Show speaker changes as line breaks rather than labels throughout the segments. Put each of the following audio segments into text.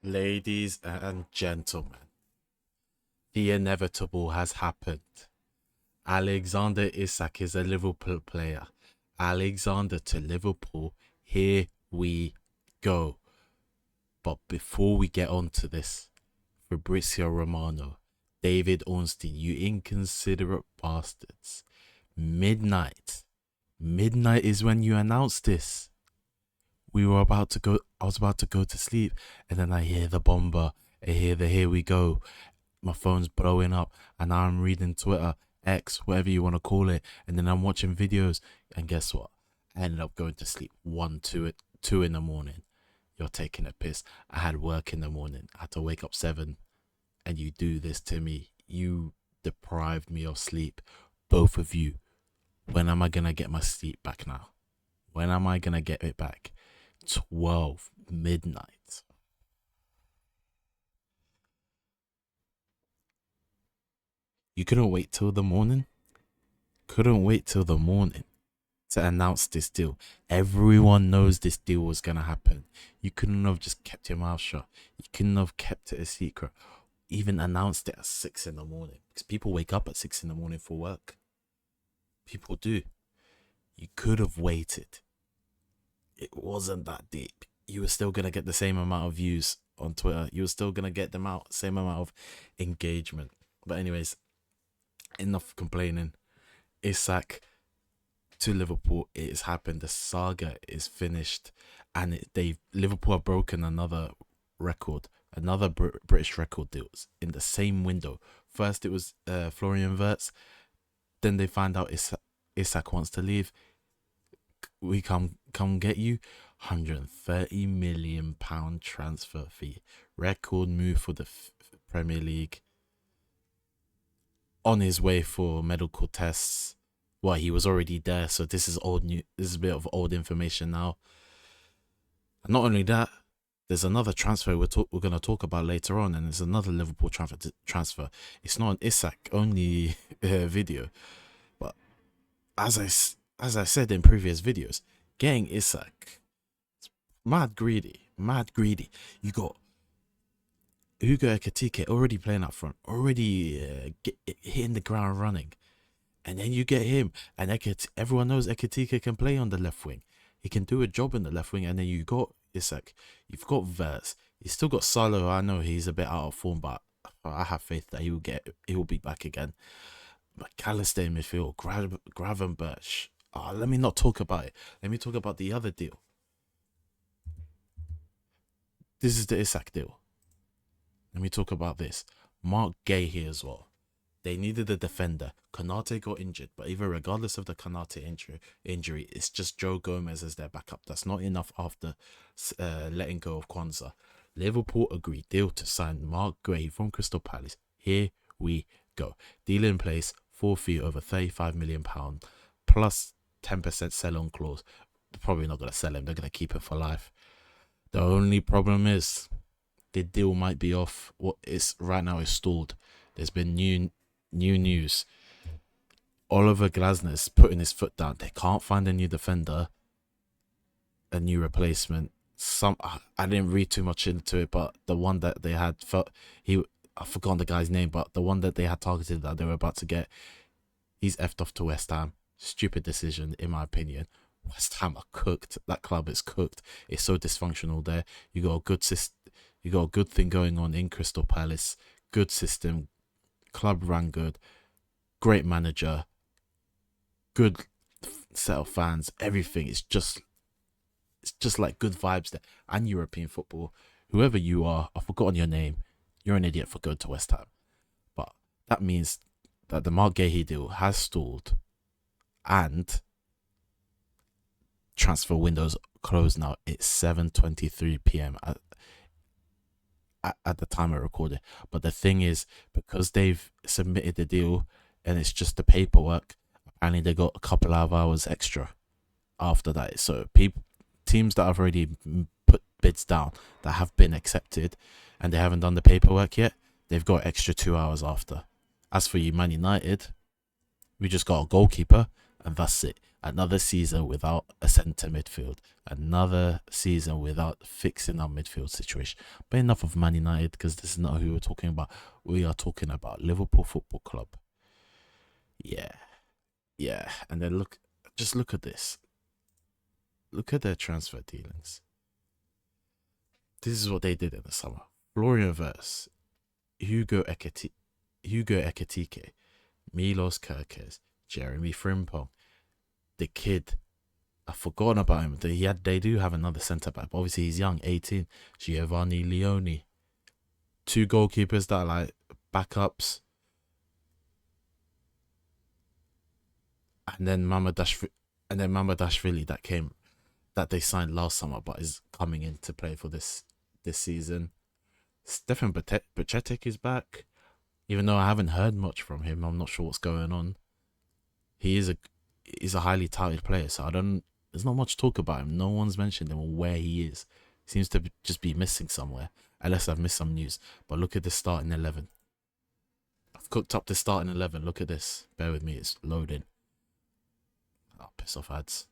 Ladies and gentlemen, the inevitable has happened. Alexander Isak is a Liverpool player. Alexander to Liverpool. Here we go. But before we get on to this, Fabrizio Romano, David Ornstein, you inconsiderate bastards. Midnight. Midnight is when you announced this. I was about to go to sleep, and then I hear the bomber. I hear the here we go. My phone's blowing up, and now I'm reading Twitter, X, whatever you want to call it, and then I'm watching videos, and guess what? I ended up going to sleep 2 in the morning. You're taking a piss. I had work in the morning. I had to wake up 7, and you do this to me. You deprived me of sleep, both of you. When am I gonna get my sleep back now? When am I gonna get it back? 12 midnight. You couldn't wait till the morning? Couldn't wait till the morning to announce this deal. Everyone knows this deal was gonna happen. You couldn't have just kept your mouth shut. You couldn't have kept it a secret. Even announced it at 6 in the morning. Because people wake up at 6 in the morning for work. People do. You could have waited. It wasn't that deep. You were still gonna get the same amount of views on Twitter. You were still gonna get them out, same amount of engagement. But anyways, enough complaining. Isak to Liverpool, it has happened. The saga is finished, and they Liverpool have broken another record, another British record deals in the same window. First, it was Florian Wirtz. Then they find out Isak wants to leave. We come get you. £130 million transfer fee, record move for the Premier League. On his way for medical tests. Well, he was already there, so this is old new. This is a bit of old information now. And not only that, there's another transfer we're going to talk about later on, and there's another Liverpool transfer. It's not an Isak only video, but as I said in previous videos, getting Isak, it's mad greedy. You got Hugo Ekitike already playing up front, already hitting the ground running. And then you get him, and everyone knows Ekitike can play on the left wing. He can do a job in the left wing, and then you got Isak. You've got Verts. You still got Salo. I know he's a bit out of form, but I have faith that he will be back again. McAllister in midfield, Gravenberch. Let me not talk about it. Let me talk about the other deal. This is the Isak deal. Let me talk about this. Mark Guehi as well. They needed a defender. Konate got injured, but even regardless of the Konate injury, it's just Joe Gomez as their backup. That's not enough after letting go of Kwanzaa. Liverpool agreed deal to sign Mark Guehi from Crystal Palace. Here we go. Deal in place, 4 fee over £35 million plus 10% sell-on clause. They're probably not going to sell him. They're going to keep him for life. The only problem is the deal might be off. What is right now is stalled. There's been new news. Oliver Glasner's putting his foot down. They can't find a new defender, a new replacement. I didn't read too much into it, but the one that they had I've forgotten the guy's name, but the one that they had targeted that they were about to get, he's effed off to West Ham. Stupid decision, in my opinion. West Ham are cooked. That club is cooked. It's so dysfunctional there. You got a good You got a good thing going on in Crystal Palace. Good system. Club ran good. Great manager. Good set of fans. Everything. It's just like good vibes there. And European football. Whoever you are, I've forgotten your name. You're an idiot for going to West Ham. But that means that the Mark Guehi deal has stalled. And transfer windows closed now. It's 7:23 p.m. At the time I recorded. But the thing is, because they've submitted the deal and it's just the paperwork, apparently they got a couple of hours extra after that. So teams that have already put bids down that have been accepted and they haven't done the paperwork yet, they've got extra 2 hours after. As for you, Man United, we just got a goalkeeper and that's it. Another season without a centre midfield. Another season without fixing our midfield situation. But enough of Man United, because this is not who we're talking about. We are talking about Liverpool Football Club. Yeah, yeah. And then just look at this. Look at their transfer dealings. This is what they did in the summer. Florian Wirtz, Hugo Ekitike, Milos Kerkez, Jeremy Frimpong, the kid. I've forgotten about him. They do have another centre back. Obviously, he's young, 18. Giovanni Leone. Two goalkeepers that are like backups. And then Mamadashvili that they signed last summer but is coming into play for this season. Stefan Baccetic is back. Even though I haven't heard much from him, I'm not sure what's going on. He's a highly touted player, so there's not much talk about him. No one's mentioned him or where he is. Seems to just be missing somewhere, unless I've missed some news. But look at the starting 11. I've cooked up the starting 11. Look at this. Bear with me, it's loading. Oh, piss off ads.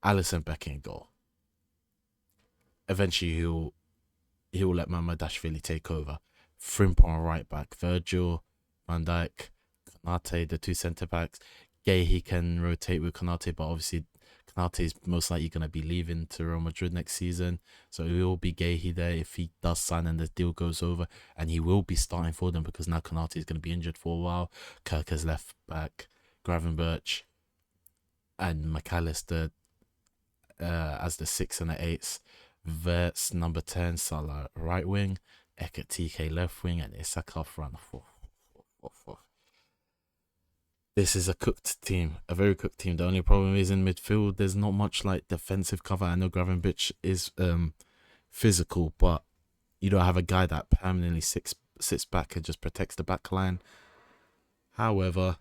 Alisson Becker in goal. Eventually he'll let Mamadashvili take over. Frimpong right back. Virgil, Van Dijk, Konate, the two centre backs. Guehi can rotate with Konate, but obviously Konate is most likely going to be leaving to Real Madrid next season. So it will be Guehi there if he does sign and the deal goes over. And he will be starting for them because now Konate is going to be injured for a while. Kirk left back. Gravenberch and McAllister as the 6 and the 8s. Wirtz number 10, Salah right wing, Ekitike left wing, and Isak front. This is a cooked team, a very cooked team. The only problem is in midfield, there's not much like defensive cover. I know Gravenberch is physical, but you don't have a guy that permanently sits back and just protects the back line. However,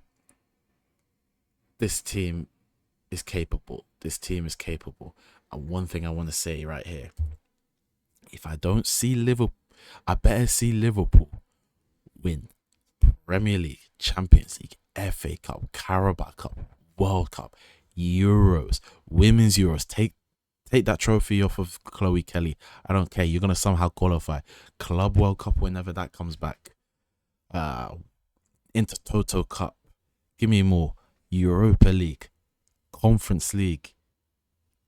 this team is capable. This team is capable. And one thing I want to say right here, if I don't see Liverpool, I better see Liverpool win Premier League, Champions League, FA Cup, Carabao Cup, World Cup, Euros, Women's Euros. Take that trophy off of Chloe Kelly. I don't care. You're going to somehow qualify. Club World Cup whenever that comes back. Intertoto Cup. Give me more. Europa League. Conference League.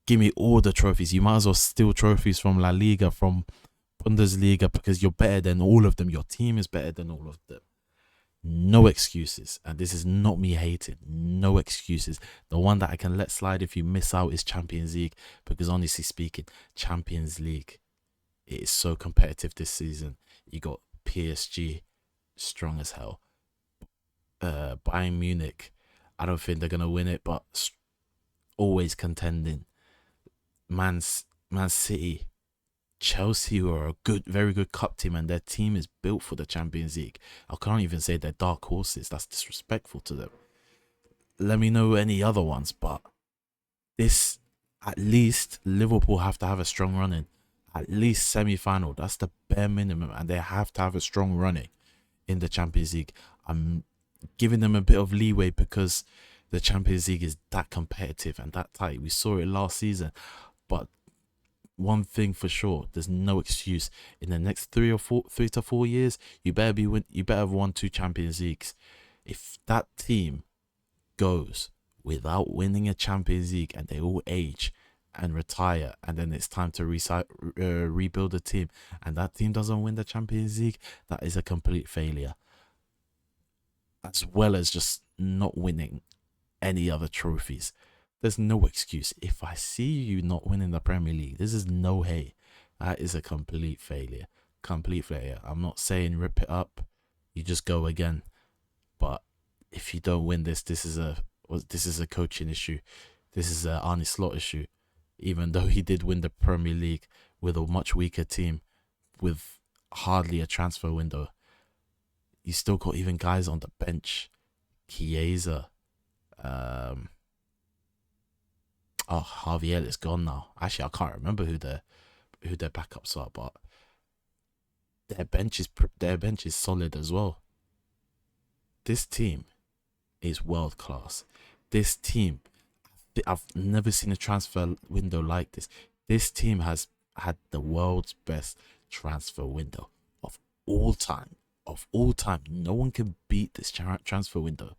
Give me all the trophies. You might as well steal trophies from La Liga, from Bundesliga, because you're better than all of them. Your team is better than all of them. No excuses. And this is not me hating. No excuses. The one that I can let slide if you miss out is Champions League, because honestly speaking, Champions League, it is so competitive this season. You got PSG, strong as hell. Bayern Munich, I don't think they're going to win it, but always contending. Man City, Chelsea, who are a very good cup team, and their team is built for the Champions League. I can't even say they're dark horses. That's disrespectful to them. Let me know any other ones, but this, at least Liverpool have to have a strong running. At least semi-final. That's the bare minimum, and they have to have a strong running in the Champions League. I'm giving them a bit of leeway because the Champions League is that competitive and that tight. We saw it last season. But one thing for sure, there's no excuse. In the next 3 to 4 years, you better have won 2 Champions Leagues. If that team goes without winning a Champions League and they all age and retire, and then it's time to rebuild the team, and that team doesn't win the Champions League, that is a complete failure. As well as just not winning any other trophies. There's no excuse. If I see you not winning the Premier League, this is no hate. That is a complete failure. Complete failure. I'm not saying rip it up. You just go again. But if you don't win this is a coaching issue. This is an Arne Slot issue. Even though he did win the Premier League with a much weaker team, with hardly a transfer window, you still got even guys on the bench. Chiesa. Harvey Elliott's gone now. Actually, I can't remember who their backups are, but their bench is solid as well. This team is world class. This team, I've never seen a transfer window like this. This team has had the world's best transfer window of all time. Of all time, no one can beat this transfer window.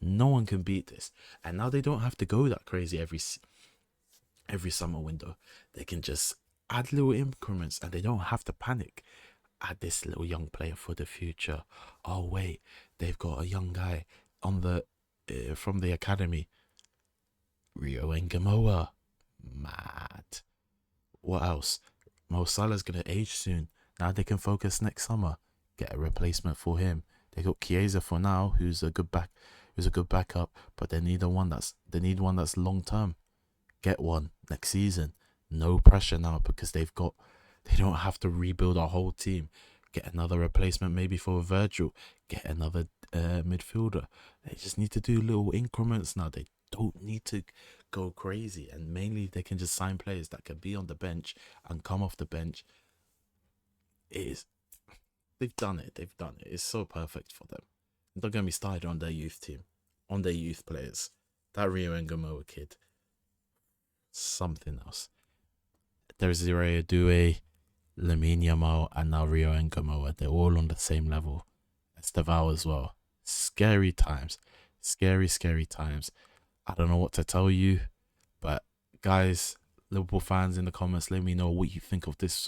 No one can beat this. And now they don't have to go that crazy every summer window. They can just add little increments, and they don't have to panic. Add this little young player for the future. Oh wait, they've got a young guy on the from the academy, Rio and Gamoa. Mad. What else? Mo Salah's gonna age soon. Now they can focus next summer. Get a replacement for him. They got Chiesa for now, who's a good backup, but they need one that's long term. Get one next season. No pressure now because they don't have to rebuild a whole team. Get another replacement maybe for Virgil. Get another midfielder. They just need to do little increments now. They don't need to go crazy, and mainly they can just sign players that can be on the bench and come off the bench. It is They've done it. They've done it. It's so perfect for them. Don't get me started on their youth team, on their youth players. That Rio and Gamoa kid, something else. There's Ziraya Due, Lamine Yamal, and now Rio and Gamoa. They're all on the same level. Estevao as well. Scary times. Scary, scary times. I don't know what to tell you, but guys, Liverpool fans in the comments, let me know what you think of this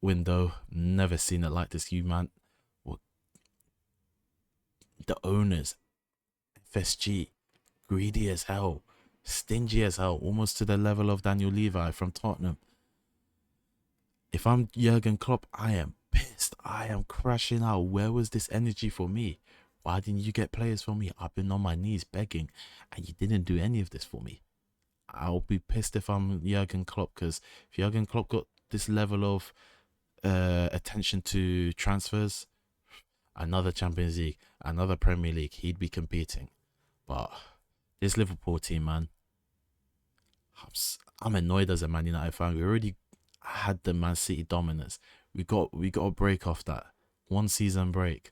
window. Never seen it like this, you man. What the owners, FSG, greedy as hell, stingy as hell, almost to the level of Daniel Levy from Tottenham. If I'm Jurgen Klopp, I am pissed. I am crashing out. Where was this energy for me? Why didn't you get players for me? I've been on my knees begging, and you didn't do any of this for me. I'll be pissed if I'm Jurgen Klopp, because if Jurgen Klopp got this level of attention to transfers, another Champions League, another Premier League, he'd be competing. But this Liverpool team, man, I'm annoyed as a Man United fan. We already had the Man City dominance. We got a break off that 1 season break.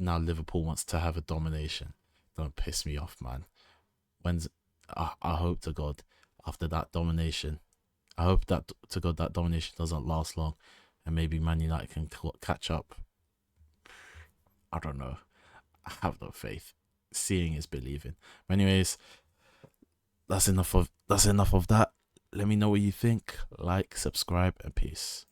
Now Liverpool wants to have a domination. Don't piss me off, man. I hope to God after that domination, I hope that to God that domination doesn't last long, and maybe Man United can catch up. I don't know. I have no faith. Seeing is believing. But anyways, that's enough of that. Let me know what you think. Like, subscribe, and peace.